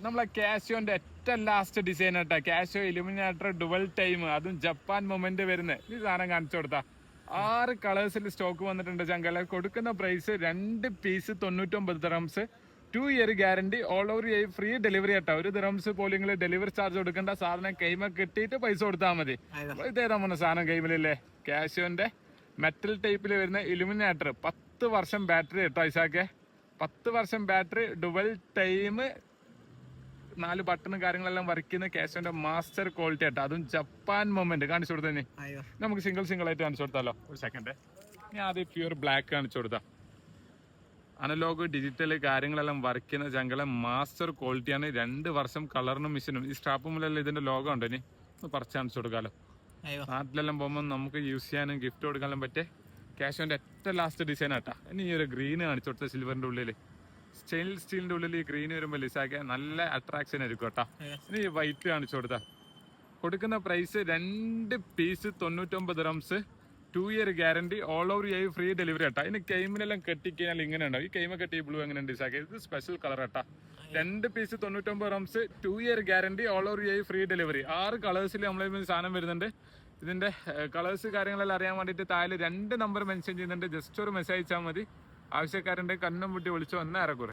നമ്മളെ കാസിയോന്റെ ഏറ്റവും last design കേട്ടാ, കാസിയോ ഇലുമിനാറ്റർ ഡുവൽ ടൈം, അതും ജപ്പാൻ മൊമെന്റ് വരുന്നത്. ഈ സാധനം കാണിച്ചു കൊടുത്താ 6 കളേഴ്സിൽ സ്റ്റോക്ക് വന്നിട്ടുണ്ട് ചങ്കല. കൊടുക്കുന്ന price 2 piece 99 dirhams, 2 year guarantee, all over free delivery കേട്ടോ. 1 ദിറംസ് പോലും നിങ്ങൾ ഡെലിവറി ചാർജ് കൊടുക്കേണ്ട. സാധനം കൈമ കിട്ടിയിട്ട് പൈസ കൊടുത്താൽ മതി. ഇതേതാ മോനെ സാധനം കൈമിലല്ലേ, കാസിയോന്റെ മെറ്റൽ ടൈപ്പിൽ വരുന്ന ഇലുമിനാറ്റർ. 10 വർഷം ബാറ്ററി കേട്ടോ ഐസാക്കെ, 10 വർഷം ബാറ്ററി, ഡുവൽ ടൈം, 4 ബട്ടണും കാര്യങ്ങളെല്ലാം വർക്ക് ചെയ്യുന്ന കാസിയോന്റെ മാസ്റ്റർ ക്വാളിറ്റി ആട്ടോ. അതും ജപ്പാൻ മൊമെന്റ് കാണിച്ചു കൊടുത്തന്നെ. നമുക്ക് സിംഗിൾ ആയിട്ട് കാണിച്ചു കൊടുത്താലോ? ഒരു സെക്കൻഡ്, ഞാൻ ആദ്യം പ്യൂർ ബ്ലാക്ക് കാണിച്ചു കൊടുത്താ. അനലോഗ് ഡിജിറ്റൽ കാര്യങ്ങളെല്ലാം വർക്ക് ചെയ്യുന്ന ചങ്കല മാസ്റ്റർ ക്വാളിറ്റിയാണ്. 2 വർഷം കളറിനും മിഷനും. ഈ സ്ട്രാപ്പ് മുതലെല്ലാം ഇതിന്റെ ലോഗോ ഉണ്ട്. ഇനി പറിച്ച് കാണിച്ചു കൊടുക്കാലോ. നാട്ടിലെല്ലാം പോകുമ്പോൾ നമുക്ക് യൂസ് ചെയ്യാനും ഗിഫ്റ്റ് കൊടുക്കാനും പറ്റിയ കാസിയോന്റെ ഏറ്റവും ലാസ്റ്റ് ഡിസൈൻ ആട്ടാ. ഇനി ഈ ഒരു ഗ്രീൻ കാണിച്ചു കൊടുത്ത സിൽവറിന്റെ ഉള്ളിൽ, സ്റ്റെയിൻലെസ് സ്റ്റീലിന്റെ ഉള്ളിൽ ഈ ഗ്രീൻ വരുമ്പോൾ ലിസാക്കിയ നല്ല അട്രാക്ഷൻ ആയിരിക്കും കേട്ടോ. ഇനി ഈ വൈറ്റ് കാണിച്ചു കൊടുത്താ. കൊടുക്കുന്ന price 2 piece 99 dirhams, 2 year guarantee, all over free delivery കേട്ടാ. ഇനി കെയിമിനെല്ലാം കെട്ടിക്കഴിഞ്ഞാൽ ഇങ്ങനെ ഉണ്ടാവും. ഈ കെയിമ കെട്ടി ബ്ലൂ എങ്ങനെ ഉണ്ട് ലിസാക്കിയ, ഇത് സ്പെഷ്യൽ കളർ കേട്ടാ. 2 piece 99 dirhams, 2 year guarantee, all over free delivery. 6 കളേഴ്സിൽ നമ്മളെ സാധനം വരുന്നുണ്ട്. ഇതിന്റെ കളേഴ്സ് കാര്യങ്ങളെല്ലാം അറിയാൻ വേണ്ടിയിട്ട് താഴെ 2 നമ്പർ മെൻഷൻ ചെയ്യുന്നുണ്ട്. ജസ്റ്റ് ഒരു മെസ്സേജ് അയച്ചാൽ മതി. ആവശ്യക്കാരുണ്ടെങ്കിൽ കണ്ണും മുട്ടി വിളിച്ചു വന്നാൽ ഇറക്കും.